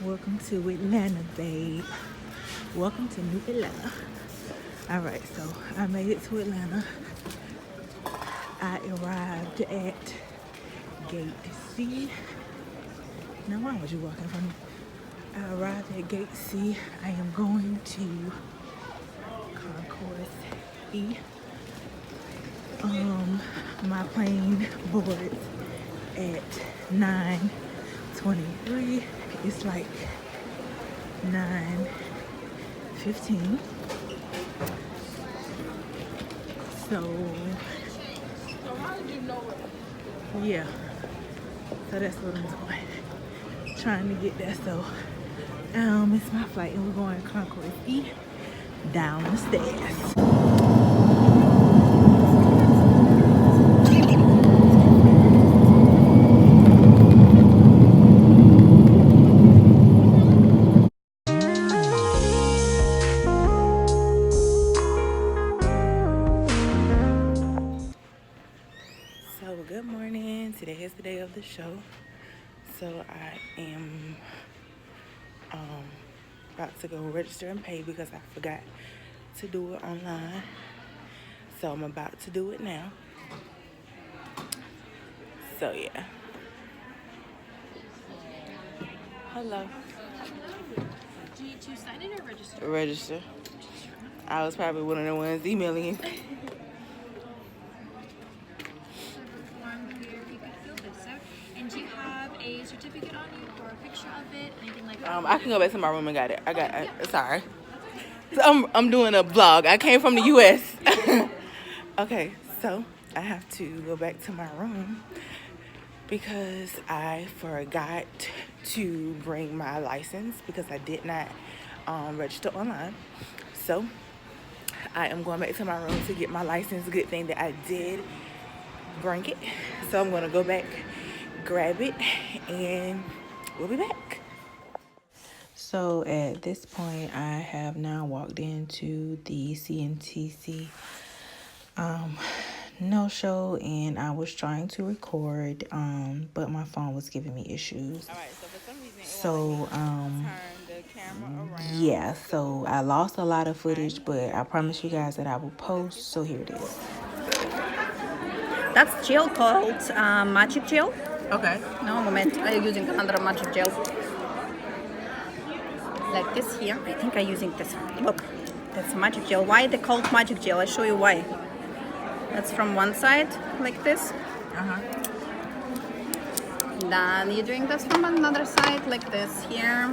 Welcome to Atlanta, babe. Welcome to New Atlanta. Alright, so I made it to Atlanta. I arrived at Gate C. Now, why was you walking from me? I arrived at Gate C. I am going to Concourse E. My plane boards at 9:23. It's like 9:15. So how did you know it? Yeah. So that's what I'm doing. Trying to get there. So it's my flight and we're going to Concourse E down the stairs. Good morning. Today is the day of the show. So I am about to go register and pay because I forgot to do it online. So I'm about to do it now. So yeah. Hello. Do you need to sign in or register? Register. I was probably one of the ones emailing you. And do you have a certificate on you or a picture of it, anything like that? I can go back to my room and got it. Sorry. So I'm doing a vlog. I came from the US. Okay, so I have to go back to my room because I forgot to bring my license because I did not register online. So I am going back to my room to get my license. Good thing that I did bring it. So I'm going to go back, grab it, and we'll be back. So at this point, I have now walked into the Cntc no show, and I was trying to record, but my phone was giving me issues. All right, so for some reason, turn the camera around. Yeah, so I lost a lot of footage, but I promise you guys that I will post. So here it is. That's gel called magic gel. Okay. No moment, I'm using another magic gel. Like this here, I think I'm using this. Look, that's magic gel. Why they called magic gel? I'll show you why. That's from one side, like this. Then you're doing this from another side, like this here.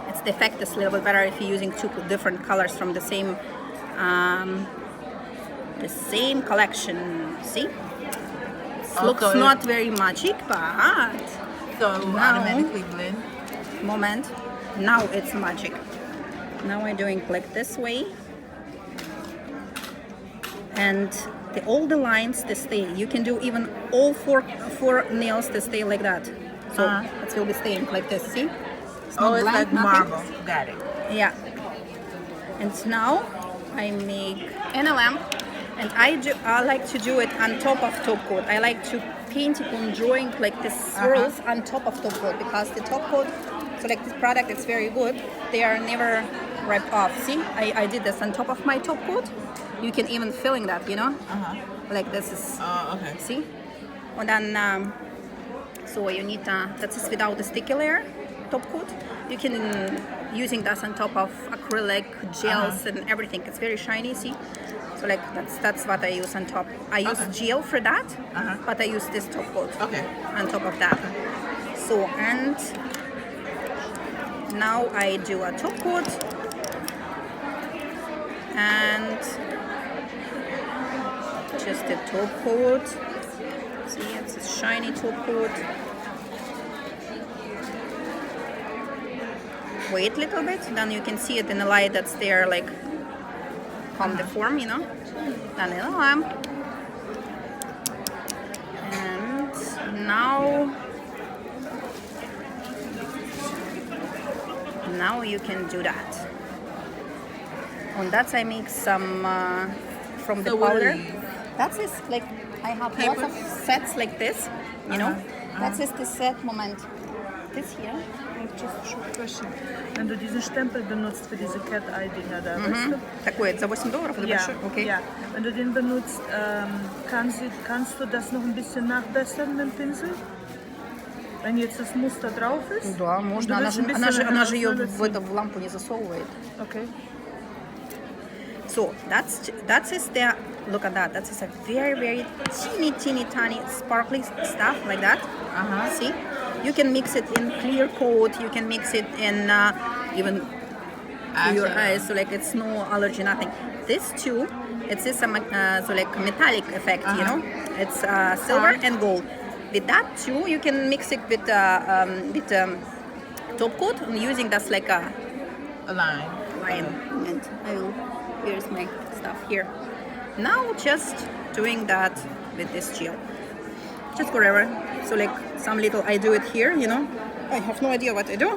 It's the effect is a little bit better if you're using two different colors from the same collection. See? It looks not very magic, but so it will automatically blend. Moment. Now it's magic. Now I'm doing like this way. And all the lines they stay. You can do even all four nails to stay like that. So it will be staying like this. See? It's it's like marble. Got it. Yeah. And now I make in a lamp, and I like to do it on top of top coat. I like to paint it on drawing like this swirls on top of top coat because the top coat. So like this product, it's very good. They are never ripped off. See, I did this on top of my top coat. You can even filling that, you know, like this is. Okay. See, and then so you need that is without the sticky layer top coat. You can using that on top of acrylic gels and everything. It's very shiny. See, so like that's what I use on top. I use gel for that, but I use this top coat on top of that. So and. Now I do a top coat and just a top coat. See, it's a shiny top coat. Wait a little bit, then you can see it in the light that's there, like on the form, you know. Then in the lamp. And now you can do that. On that I make some from the powder. That's is like I have lots of sets like this, you know. That is the set moment. this here. Just a short question. Wenn du diesen Stempel benutzt für diese Cat-Eye-Dinger da, weißt du? Такой за $8 oder Ja, большой? Okay. ja. Wenn du den benutzt, kannst du das noch ein bisschen nachbessern mit dem Pinsel? Wenn jetzt das Muster drauf ist? Да, Du можно. willst ein bisschen Она же ее herausziehen. в лампу не засовывает. Okay. So that is the look at that. That is a very teeny tiny sparkly stuff like that. See, you can mix it in clear coat. You can mix it in even to your eyes, so like it's no allergy, nothing. This too, it's this so like metallic effect, you know. It's silver and gold. With that too, you can mix it with top coat and using that's like a line. And here's my stuff here. Now just doing that with this gel. Just wherever. So like some little, I do it here, you know. I have no idea what I do.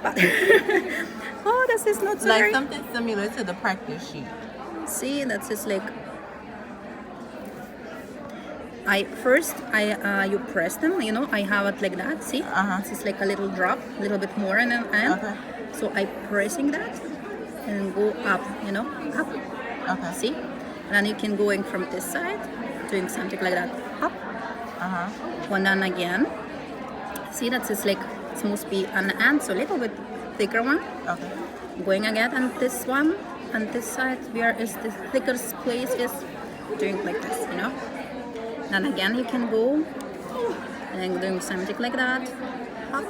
But oh, this is not so Like very... something similar to the practice sheet. See, that's just like... you press them, you know, I have it like that, see? This is like a little drop, a little bit more, and Okay. so I pressing that and go up, you know, up. Okay. See? And then you can going from this side, doing something like that, up. And then again, see, that's just like, it must be an end, so a little bit thicker one. Okay. Going again, and this one, and this side, where is the thickest place is doing like this, you know? Then again, you can go and doing something like that. Up.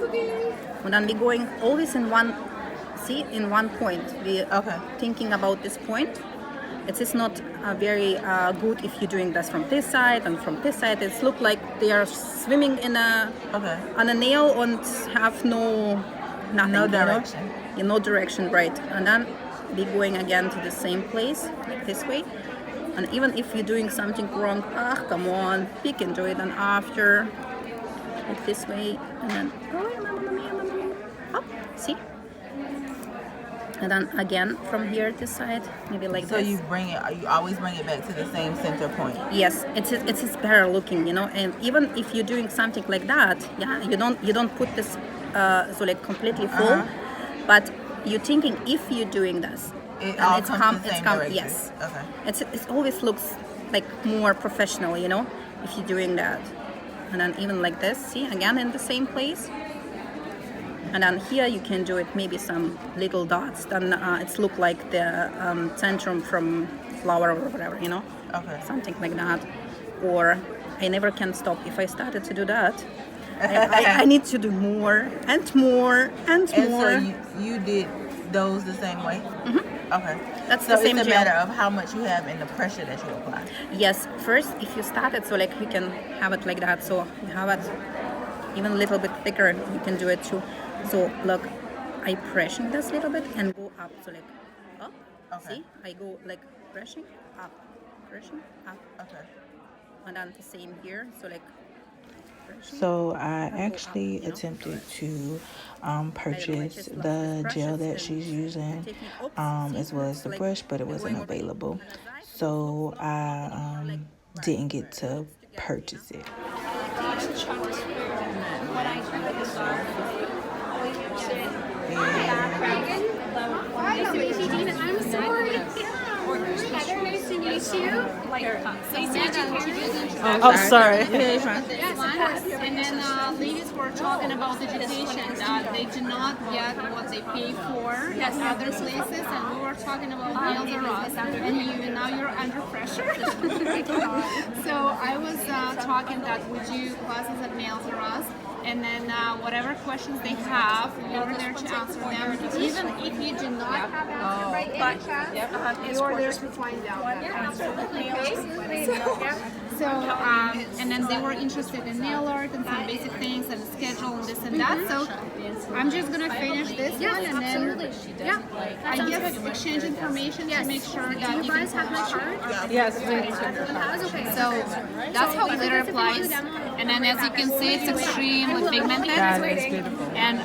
And then we going always in one, see, in one point. We thinking about this point. It is not very good if you're doing this from this side and from this side. It look like they are swimming in on a nail and have nothing. No direction. You know? In no direction, right? And then we going again to the same place, like this way. And even if you're doing something wrong, come on, you can do it. And after, like this way, and then up, see? And then again from here to side, maybe like So this. you always bring it back to the same center point. Yes, it's better looking, you know. And even if you're doing something like that, yeah, you don't put this so like completely full, but you're thinking if you're doing this, It all comes to the same direction. Yes. Okay. It always looks like more professional, you know, if you're doing that. And then even like this, see, again in the same place. And then here you can do it maybe some little dots. Then it's look like the centrum from flower or whatever, you know. Okay. Something like that. Or I never can stop. If I started to do that, I need to do more and more and more. And so you did those the same way? Okay. That's so the same it's a gel. matter of how much you have and the pressure that you apply. Yes, first if you started, so like you can have it like that, so you have it even a little bit thicker, you can do it too. So look, I pressing this a little bit and go up, so like up, see, I go like pressing up, Okay. and then the same here, so like pressing. So I actually attempted to purchase the gel that she's using as well as the brush, but it wasn't available. So I didn't get to purchase it. Nice to meet you, Dina. I'm sorry. Heather, nice to meet you. Oh, sorry. Yes, and then ladies were talking about education, that they do not get what they pay for at other places, and we were talking about Nails R Us, and now you're under pressure. So I was talking that we do classes at Nails R Us, and then whatever questions they have, you're there to answer them. Even if you do not have an answer by any chance, you're there to find out that answer. So, and then they were interested in nail art and some basic things and schedule and this and that. So I'm just gonna finish this one and then I guess exchange information to make sure that you guys have my card. Yes. So that's how glitter applies. And then as you can see, it's extremely pigmented. That is beautiful. And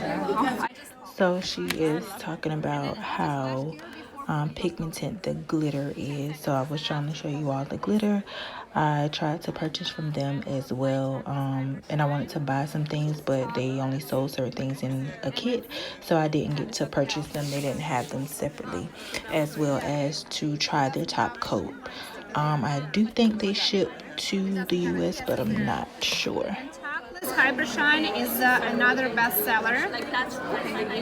So she is talking about how pigmented the glitter is. So I was trying to show you all the glitter. I tried to purchase from them as well, and I wanted to buy some things, but they only sold certain things in a kit, so I didn't get to purchase them. They didn't have them separately, as well as to try their top coat. I do think they ship to the US, but I'm not sure. This Hybrid Shine is another bestseller.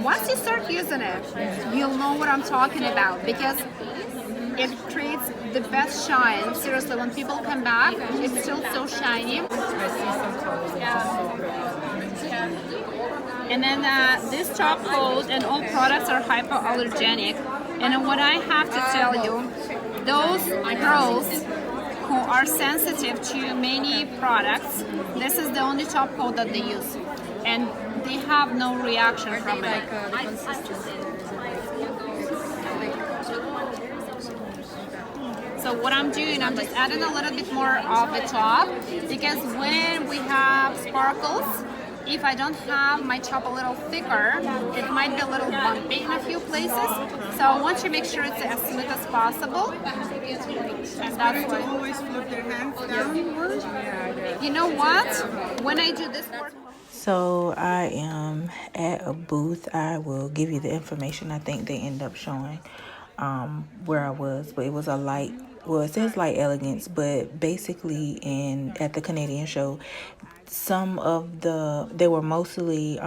Once you start using it, you'll know what I'm talking about, because it creates the best shine. Seriously, when people come back, it's still so shiny. And then this top coat and all products are hypoallergenic. And what I have to tell you, those girls who are sensitive to many products, this is the only top coat that they use, and they have no reaction from it. So what I'm doing, I'm just adding a little bit more of the top, because when we have sparkles, if I don't have my top a little thicker, it might be a little bumpy in a few places. So I want to make sure it's as smooth as possible. And that's why. Always flip their hands downward. You know what? When I do this work. So I am at a booth. I will give you the information. I think they end up showing where I was, but it was a light. Well, it says Light Elegance, but basically at the Canadian show, they were mostly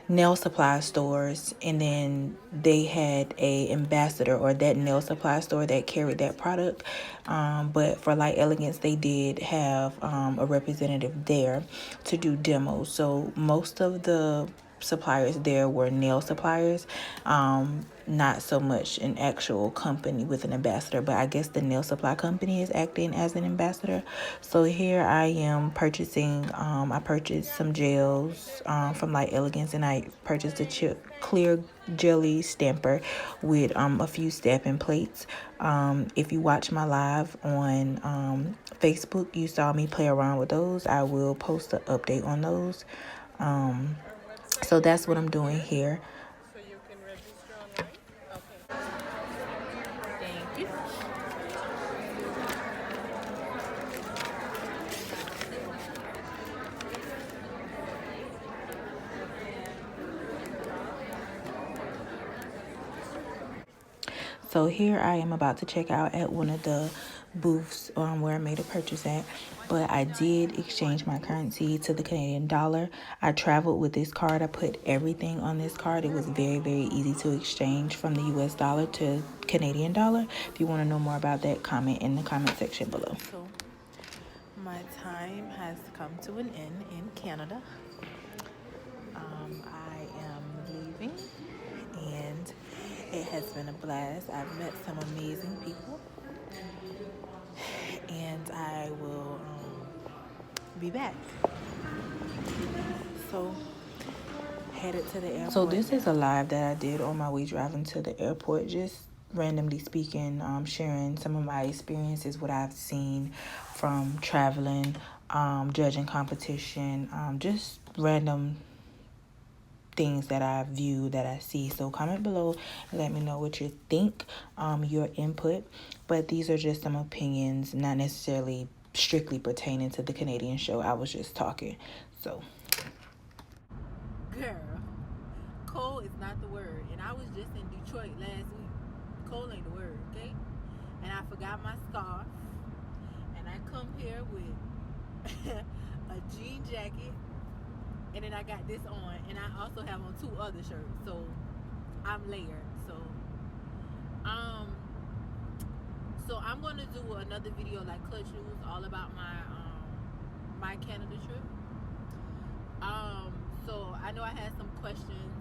nail supply stores, and then they had a ambassador, or that nail supply store that carried that product. But for Light Elegance, they did have a representative there to do demos. So most of the suppliers there were nail suppliers, not so much an actual company with an ambassador, but I guess the nail supply company is acting as an ambassador. So here I am purchasing, I purchased some gels from Light Elegance, and I purchased a clear jelly stamper with a few stamping plates. If you watch my live on Facebook, you saw me play around with those. I will post an update on those. So that's what I'm doing here. So you can register on that? Okay. Thank you. So here I am about to check out at one of the booths where I made a purchase at, but I did exchange my currency to the Canadian dollar. I traveled with this card. I put everything on this card. It was very, very easy to exchange from the US dollar to Canadian dollar. If you want to know more about that, comment in the comment section below. So my time has come to an end in Canada. I am leaving, and it has been a blast. I've met some amazing people, and I will be back. So headed to the airport. So this is a live that I did on my way driving to the airport, just randomly speaking, sharing some of my experiences, what I've seen from traveling, judging competition, just random things that I view, that I see. So comment below and let me know what you think, your input. But these are just some opinions, not necessarily strictly pertaining to the Canadian show. I was just talking. So girl, cold is not the word. And I was just in Detroit last week. Cold ain't the word, okay? And I forgot my scarf, and I come here with a jean jacket, and then I got this on, and I also have on 2 other shirts, so I'm layered. So I'm gonna do another video like Clutch News, all about my Canada trip. So I know I had some questions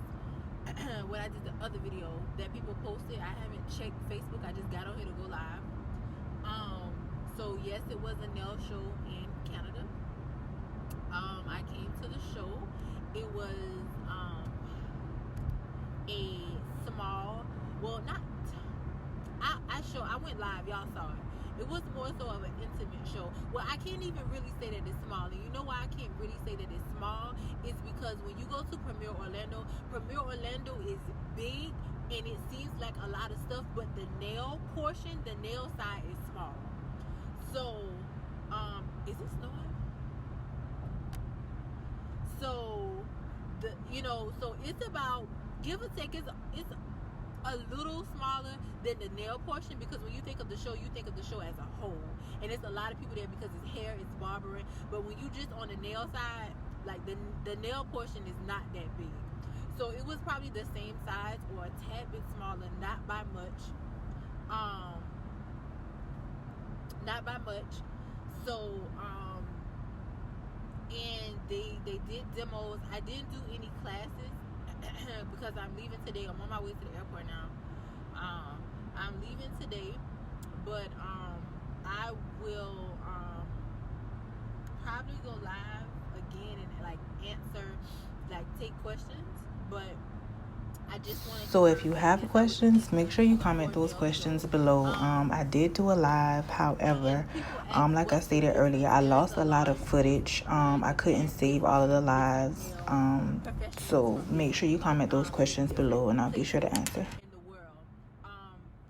when I did the other video that people posted. I haven't checked Facebook. I just got on here to go live. So yes, it was a nail show in Canada. I came to the show. It was a small, well, not, I went live, y'all saw it. It was more so of an intimate show. Well, I can't even really say that it's small. And you know why I can't really say that it's small? It's because when you go to Premier Orlando is big, and it seems like a lot of stuff, but the nail portion, the nail side is small. So, is it snowing? So, so it's about, give or take, it's a little smaller than the nail portion, because when you think of the show, you think of the show as a whole, and it's a lot of people there because it's hair, it's barbering. But when you just on the nail side, like the nail portion is not that big. So it was probably the same size or a tad bit smaller, not by much. Not by much. So and they did demos. I didn't do any classes because I'm leaving today. I'm on my way to the airport now. I'm leaving today, but I will probably go live again and like answer, like take questions. But I just wanted So if you have questions, make sure you comment those questions below. I did do a live, however, like I stated earlier, I lost a lot of footage. I couldn't save all of the lives. So make sure you comment those questions below, and I'll be sure to answer. in the world.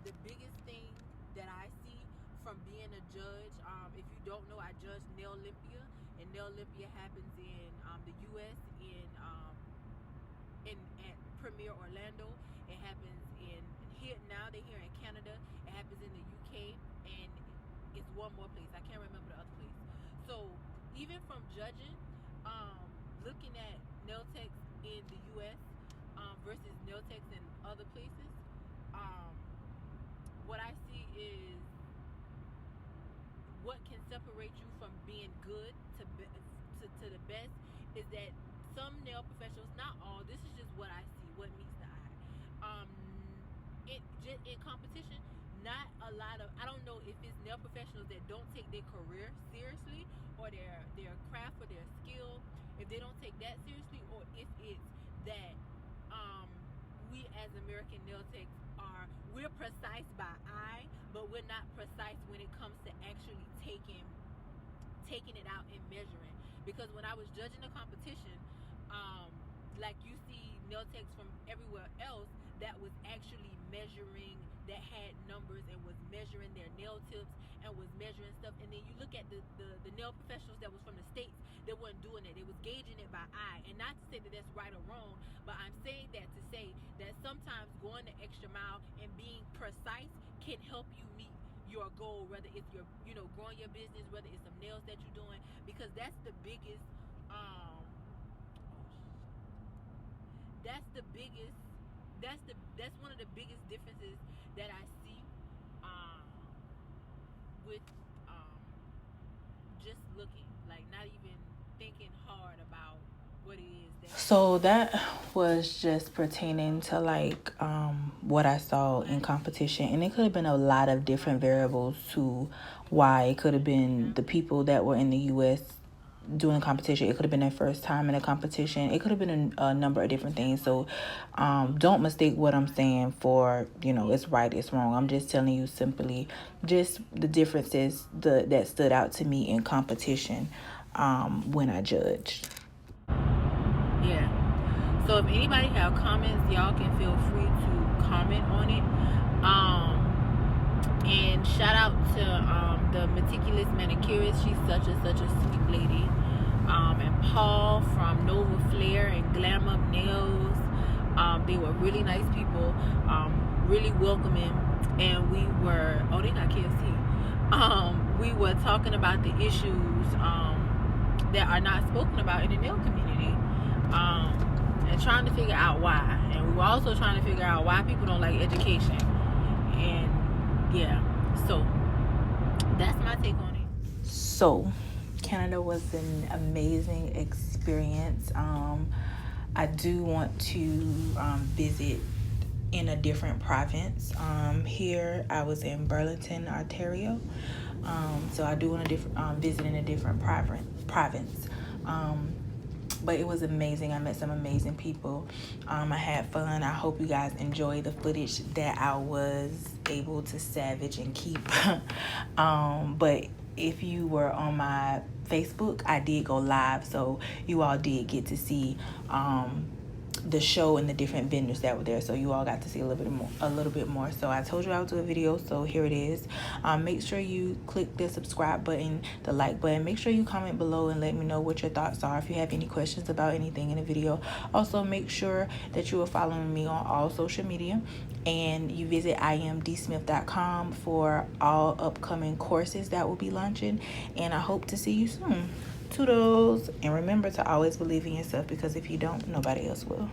The biggest thing that I see from being a judge, if you don't know, I judge Nail Olympia, and Nail Olympia happens in the U.S. in at Premier Orlando. It happens in here now. They're here in Canada. It happens in the UK, and it's one more place. I can't remember the other place. So even from judging, looking at nail techs in the U.S. Versus nail techs in other places, what I see is what can separate you from being good to the best is that some nail professionals, not all, this is just what I see, what meets the eye. In competition, not a lot of, I don't know if it's nail professionals that don't take their career seriously, or their craft or their skill, if they don't take that seriously, or if it's that we as American nail techs we're precise by eye, but we're not precise when it comes to actually taking it out and measuring. Because when I was judging the competition, like you see nail techs from everywhere else that was actually measuring, that had numbers and was measuring their nail tips and was measuring stuff. And then you look at the nail professionals that was from the States, they weren't doing it. They was gauging it by eye. And not to say that that's right or wrong, but I'm saying that to say that sometimes going the extra mile and being precise can help you meet your goal, whether it's your, growing your business, whether it's some nails that you're doing, because that's the biggest, that's one of the biggest differences that I see with just looking, like not even thinking hard about what it is. So that was just pertaining to like what I saw in competition, and it could have been a lot of different variables to why. It could have been the people that were in the U.S. doing the competition. It could have been their first time in a competition. It could have been a number of different things. So don't mistake what I'm saying for, it's right, it's wrong. I'm just telling you simply just the differences that stood out to me in competition when I judged. Yeah. So if anybody have comments, y'all can feel free to comment on it. And shout out to the Meticulous Manicurist. She's such a sweet lady. And Paul from Nova Flair and Glam Up Nails. They were really nice people, really welcoming. And we were, they got KFC. We were talking about the issues that are not spoken about in the nail community. And trying to figure out why. And we were also trying to figure out why people don't like education. And yeah, so that's my take on it. So Canada was an amazing experience. I do want to visit in a different province. Here I was in Burlington, Ontario. So I do want to visit in a different province. But it was amazing. I met some amazing people. I had fun. I hope you guys enjoy the footage that I was able to salvage and keep. But if you were on my Facebook, I did go live, so you all did get to see the show and the different vendors that were there, so you all got to see a little bit more. So I told you I would do a video, so here it is. Make sure you click the subscribe button, the like button. Make sure you comment below and let me know what your thoughts are, if you have any questions about anything in the video. Also, make sure that you are following me on all social media, and you visit imdsmith.com for all upcoming courses that will be launching, and I hope to see you soon. Toodles. And remember to always believe in yourself, because if you don't, nobody else will.